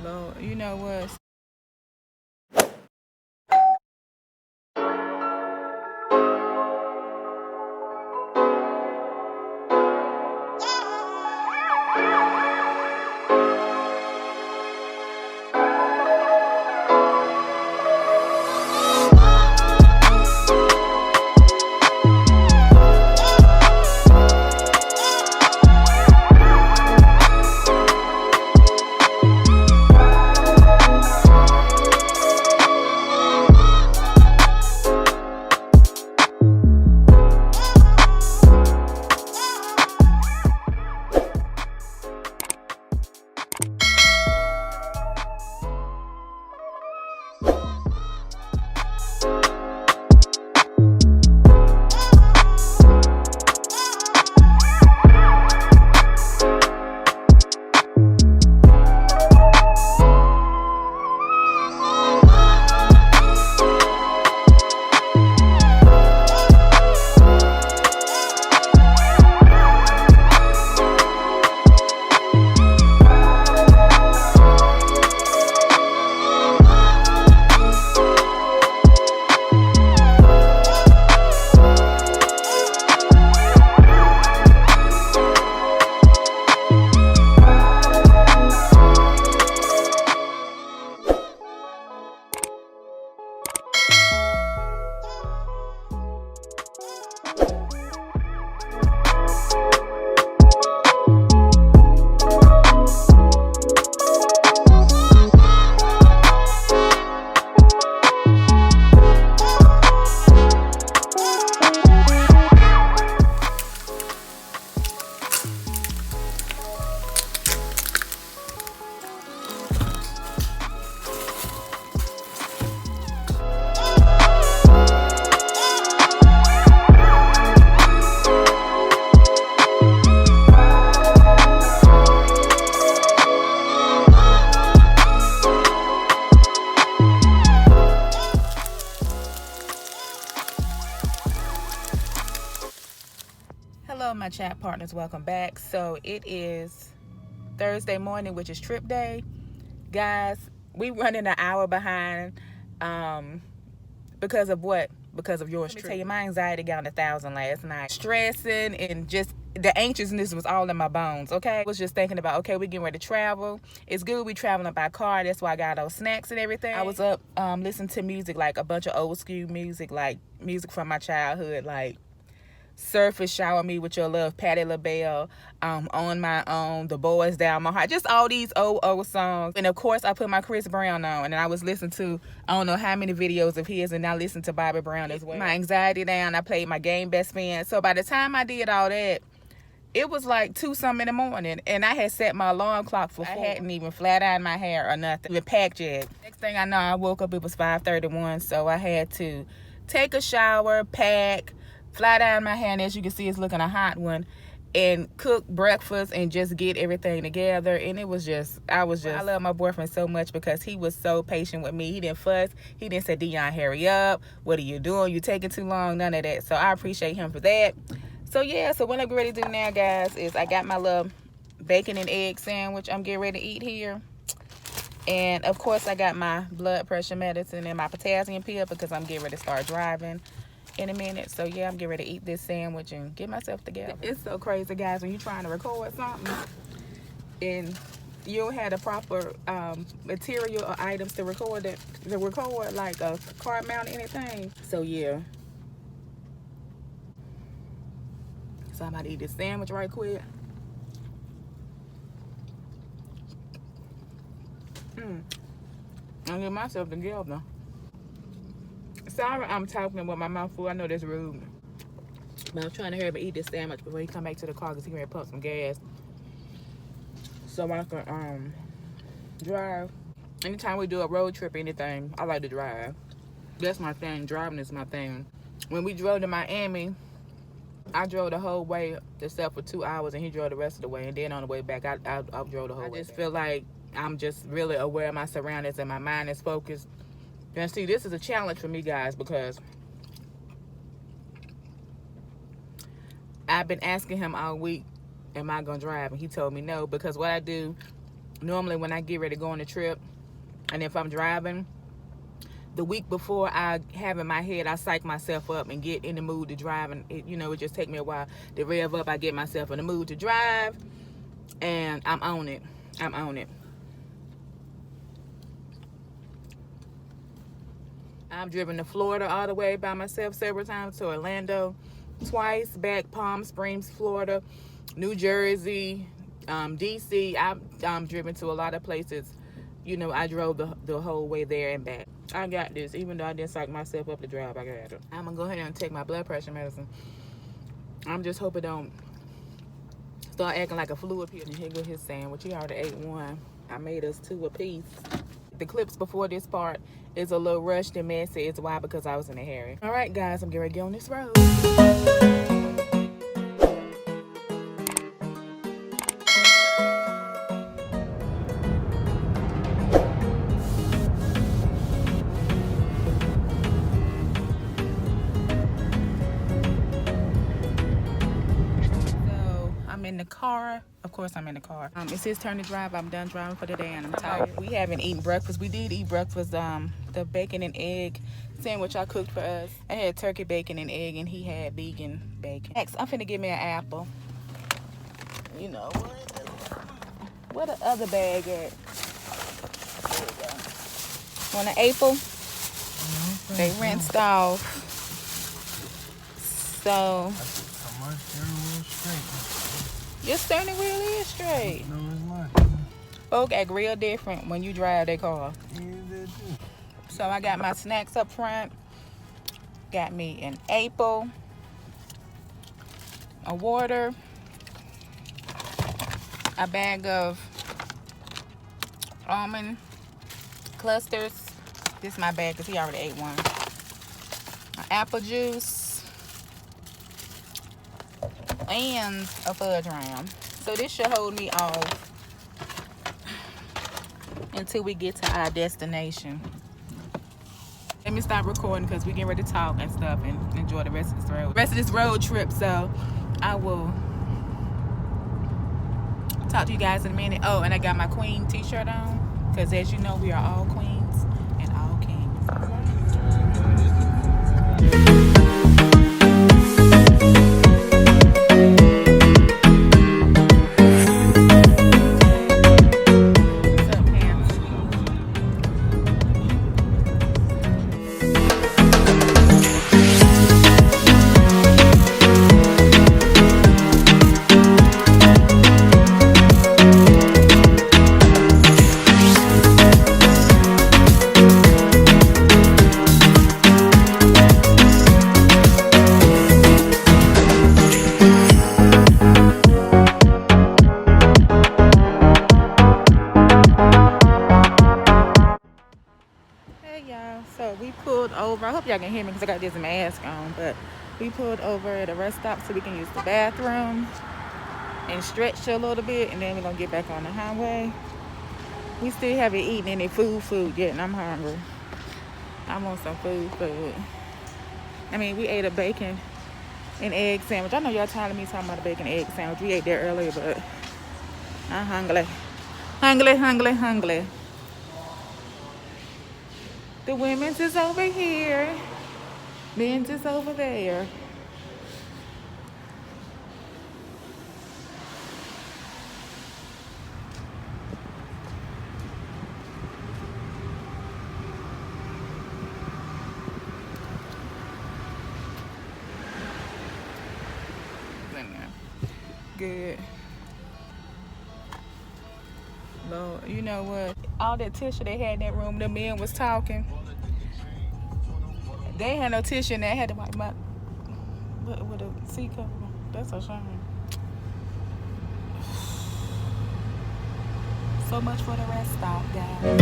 Lord, you know what? Hello, my chat partners. Welcome back. So it is Thursday morning, which is trip day. Guys, we running an hour behind because of what? Because of yours. Let me tell you, my anxiety got on 1,000 last night. Stressing and just the anxiousness was all in my bones, okay? I was just thinking about, okay, we getting ready to travel. It's good we traveling by car. That's why I got those snacks and everything. I was up listening to music, like a bunch of old school music, like music from my childhood, like Surface, Shower Me With Your Love, Patti LaBelle, On My Own, The Boys Down My Heart, just all these old songs. And of course I put my Chris Brown on, and I was listening to I don't know how many videos of his, and I listened to Bobby Brown as well. My anxiety down. I played my game Best Friend. So by the time I did all that, it was like 2-something in the morning, and I had set my alarm clock for 4. I hadn't even flat ironed my hair or nothing, even packed yet. Next thing I know, I woke up, it was 5:31, so I had to take a shower, pack, flat iron my hair, and as you can see, it's looking a hot one, and cook breakfast and just get everything together. And it was just, I love my boyfriend so much because he was so patient with me. He didn't fuss. He didn't say, Dion, hurry up. What are you doing? You taking too long? None of that. So I appreciate him for that. So yeah, so what I'm ready to do now, guys, is I got my little bacon and egg sandwich I'm getting ready to eat here. And of course, I got my blood pressure medicine and my potassium pill because I'm getting ready to start driving in a minute. So yeah, I'm getting ready to eat this sandwich and get myself together. It's so crazy, guys, when you're trying to record something and you don't have the proper material or items to record it, like a car mount or anything. So yeah, so I'm about to eat this sandwich right quick. I'll get myself together. Sorry I'm talking with my mouth full. I know that's rude. But I'm trying to hurry up and eat this sandwich before he come back to the car because he can pump some gas. So I can drive. Anytime we do a road trip or anything, I like to drive. That's my thing. Driving is my thing. When we drove to Miami, I drove the whole way except for 2 hours, and he drove the rest of the way. And then on the way back, I drove the whole way. I just feel like I'm just really aware of my surroundings and my mind is focused. And see, this is a challenge for me, guys, because I've been asking him all week, am I going to drive? And he told me no, because what I do, Normally when I get ready to go on a trip, and if I'm driving, the week before I have in my head, I psych myself up and get in the mood to drive. And it, you know, it just take me a while to rev up. I get myself in the mood to drive, and I'm on it. I'm on it. I've driven to Florida all the way by myself several times, to Orlando twice, back Palm Springs, Florida, New Jersey, DC. I've driven to a lot of places. You know, I drove the whole way there and back. I got this. Even though I didn't psych myself up to drive, I got it. I'm gonna go ahead and take my blood pressure medicine. I'm just hoping don't start acting like a fluid pill. Here go his sandwich. He already ate one. I made us 2 apiece. The clips before this part is a little rushed and messy. It's why? Because I was in a hurry. All right, guys, I'm getting ready to get on this road. In the car. Of course I'm in the car. It's his turn to drive. I'm done driving for the day and I'm tired. We haven't eaten breakfast. We did eat breakfast, the bacon and egg sandwich I cooked for us. I had turkey bacon and egg and he had vegan bacon. Next, I'm finna get me an apple. You know where the other bag at? There we go. Want an apple? They rinsed off. So your steering wheel is straight. No, it's not. Folk act real different when you drive their car. Yeah, they do. So I got my snacks up front. Got me an apple, a water, a bag of almond clusters. This is my bag because he already ate one. Apple juice. And a fudge round. So this should hold me off until we get to our destination. Let me stop recording because we getting ready to talk and stuff and enjoy the rest of this road trip. So I will talk to you guys in a minute. Oh, and I got my queen t-shirt on because as you know, we are all queens and all kings. So we pulled over. I hope y'all can hear me because I got this mask on, but we pulled over at a rest stop so we can use the bathroom and stretch a little bit, and then we're gonna get back on the highway. We still haven't eaten any food yet, and I'm hungry. I want some food. I mean, we ate a bacon and egg sandwich. I know y'all tired of me talking about a bacon and egg sandwich. We ate there earlier, but I'm hungry. Hungry. The women's is over here. Men's is over there. Good. Lord, you know what? All that tissue they had in that room, the men was talking. They had no tissue and they had to wipe my with a seat cover. That's a shame. So much for the rest stop, guys.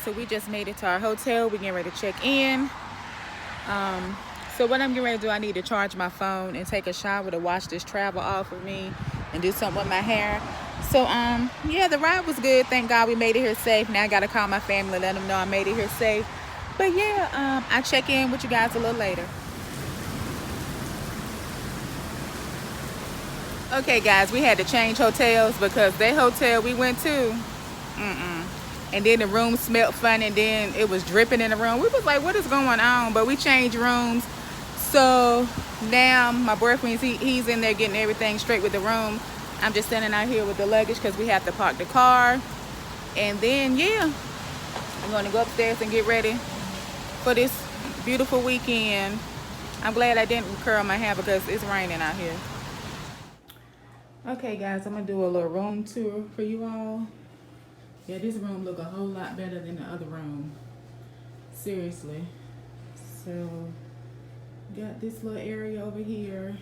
So we just made it to our hotel. We're getting ready to check in. So what I'm getting ready to do, I need to charge my phone and take a shower to wash this travel off of me and do something with my hair. So yeah, the ride was good. Thank God we made it here safe. Now I gotta call my family, let them know I made it here safe. But yeah, I check in with you guys a little later. Okay guys, we had to change hotels because that hotel we went to, and then the room smelled funny, and then it was dripping in the room. We was like, what is going on? But we changed rooms. So now my boyfriend, he's in there getting everything straight with the room. I'm just standing out here with the luggage because we have to park the car. And then yeah, I'm gonna go upstairs and get ready for this beautiful weekend. I'm glad I didn't curl my hair because it's raining out here. Okay guys, I'm gonna do a little room tour for you all. Yeah, this room look a whole lot better than the other room. Seriously. So, got this little area over here.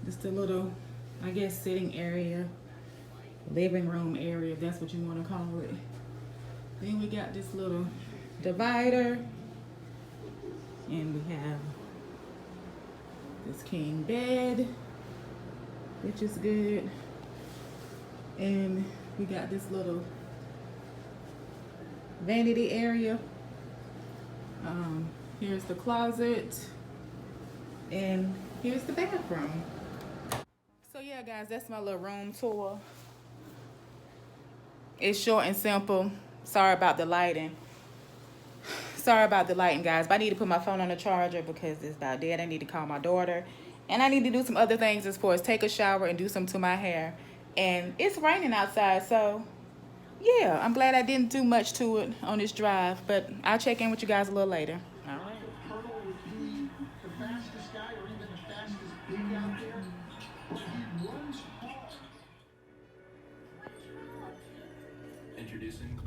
Just a little, I guess, sitting area. Living room area, if that's what you want to call it. Then we got this little divider. And we have this king bed, which is good. And we got this little vanity area. Here's the closet, and here's the bathroom. So yeah guys, that's my little room tour. It's short and simple. Sorry about the lighting. Sorry about the lighting guys, but I need to put my phone on the charger because it's about dead. I need to call my daughter, and I need to do some other things as far as take a shower and do some to my hair. And it's raining outside, so yeah, I'm glad I didn't do much to it on this drive, but I'll check in with you guys a little later. All right. Introducing